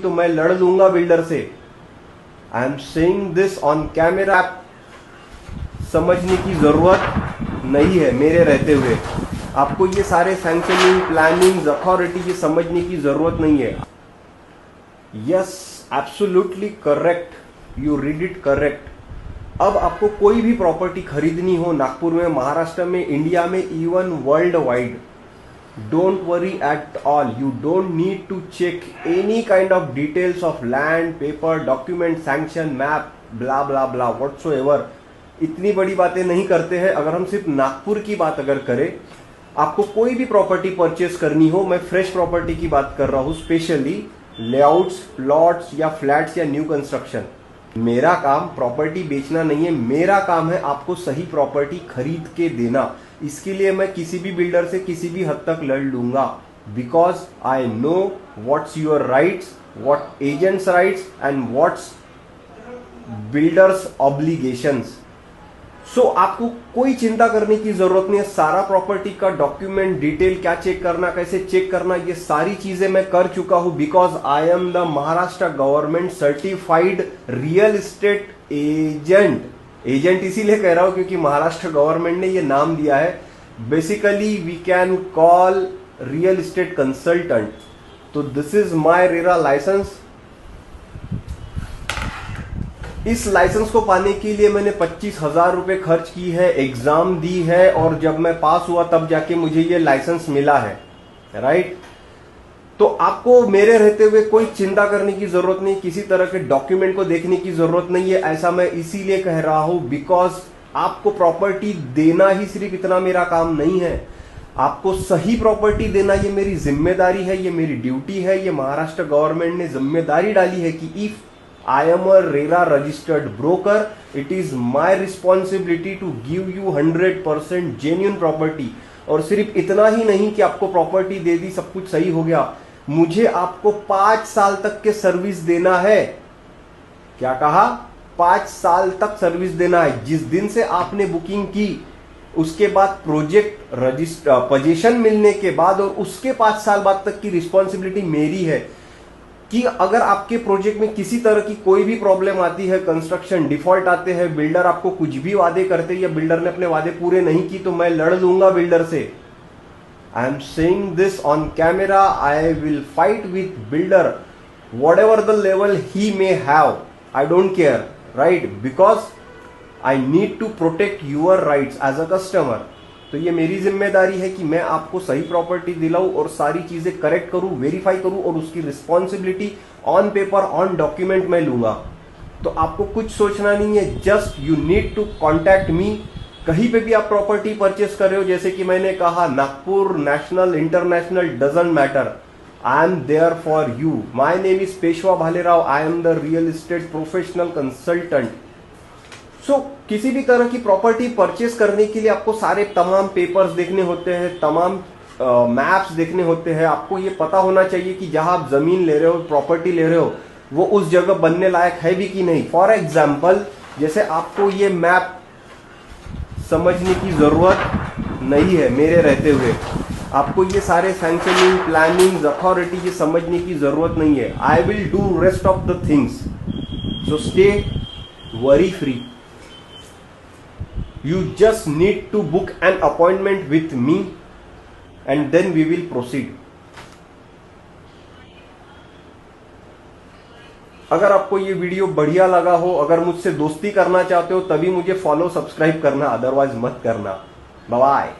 तो मैं लड़ लूंगा बिल्डर से। I am saying this on camera. समझने की जरूरत नहीं है मेरे रहते हुए। आपको ये सारे सैंक्शनिंग, प्लानिंग, अथॉरिटी ये समझने की जरूरत नहीं है। Yes, absolutely correct, you read it correct. अब आपको कोई भी प्रॉपर्टी खरीदनी हो नागपुर में, महाराष्ट्र में, इंडिया में, even world wide, don't worry at all. You don't need to check any kind of details of land, paper, document, sanction, map, blah blah blah whatsoever. इतनी बड़ी बातें नहीं करते हैं। अगर हम सिर्फ नागपुर की बात अगर करें, आपको कोई भी प्रॉपर्टी परचेस करनी हो, मैं फ्रेश प्रॉपर्टी की बात कर रहा हूं, स्पेशली लेआउट्स, प्लॉट्स या फ्लैट्स या न्यू कंस्ट्रक्शन। मेरा काम प्रॉपर्टी बेचना नहीं है, मेरा काम है आपको सही प्रॉपर्टी खरीद के देना। इसके लिए मैं किसी भी बिल्डर से किसी भी हद तक लड़ लूंगा, because I know what's your rights, what agents rights and what's builders obligations. So आपको कोई चिंता करने की जरूरत नहीं है। सारा प्रॉपर्टी का डॉक्यूमेंट डिटेल, क्या चेक करना, कैसे चेक करना, ये सारी चीजें मैं कर चुका हूं, because I am the Maharashtra government certified real estate agent. Agent इसीलिए कह रहा हूं क्योंकि महाराष्ट्र गवर्नमेंट ने ये नाम दिया है। Basically we can call real estate consultant. तो this is my RERA licence. इस लाइसेंस को पाने के लिए मैंने 25,000 रुपए खर्च की है, एग्जाम दी है, और जब मैं पास हुआ तब जाके मुझे ये लाइसेंस मिला है, राइट। तो आपको मेरे रहते हुए कोई चिंता करने की जरूरत नहीं, किसी तरह के डॉक्यूमेंट को देखने की जरूरत नहीं है। ऐसा मैं इसीलिए कह रहा हूं बिकॉज आपको प्रॉपर्टी देना ही सिर्फ इतना मेरा काम नहीं है। आपको सही प्रॉपर्टी देना ये मेरी जिम्मेदारी है, ये मेरी ड्यूटी है। ये महाराष्ट्र गवर्नमेंट ने जिम्मेदारी डाली है कि if I am a RERA registered broker, it is my responsibility to give you 100% genuine property। और सिर्फ इतना ही नहीं कि आपको प्रॉपर्टी दे दी, सब कुछ सही हो गया, मुझे आपको 5 साल तक के सर्विस देना है। क्या कहा? 5 साल तक सर्विस देना है। जिस दिन से आपने बुकिंग की उसके बाद प्रोजेक्ट रजिस्टर पोजीशन मिलने के बाद और उसके 5 साल बाद तक की रिस्पॉन्सिबिलिटी मेरी है कि अगर आपके प्रोजेक्ट में किसी तरह की कोई भी प्रॉब्लम आती है, कंस्ट्रक्शन डिफॉल्ट आते हैं, बिल्डर आपको कुछ भी वादे करते हैं या बिल्डर ने अपने वादे पूरे नहीं की, तो मैं लड़ लूंगा बिल्डर से। I am saying this on camera. I will fight with builder whatever the level he may have, I don't care, right, because I need to protect your rights as a customer. तो ये मेरी जिम्मेदारी है कि मैं आपको सही property दिलाऊं और सारी चीजें करेक्ट करूं, वेरीफाई करूं, और उसकी responsibility on paper, on document मैं लूंगा। तो आपको कुछ सोचना नहीं है, just you need to contact me. कहीं पे भी आप प्रॉपर्टी परचेस कर रहे हो, जैसे कि मैंने कहा, Nagpur, national, international, doesn't matter, I am there for you. My name is Peshwa Bhalerao. I am the real estate professional consultant. So किसी भी तरह की प्रॉपर्टी परचेस करने के लिए आपको सारे तमाम पेपर्स देखने होते हैं, तमाम मैप्स देखने होते हैं। आपको ये पता होना चाहिए कि जहां आप जमीन ले रहे हो, प्रॉपर्टी ले रहे हो, वो उस जगह बनने लायक है भी कि नहीं। फॉर एग्जाम्पल, जैसे आपको ये मैप समझने की जरूरत नहीं है मेरे रहते हुए। आपको ये सारे सैंक्शनिंग, प्लानिंग, अथॉरिटी ये समझने की जरूरत नहीं है। I will do rest of the things. So stay worry free. You just need to book an appointment with me and then we will proceed. अगर आपको ये वीडियो बढ़िया लगा हो, अगर मुझसे दोस्ती करना चाहते हो, तभी मुझे फॉलो, सब्सक्राइब करना, अदरवाइज मत करना। Bye bye.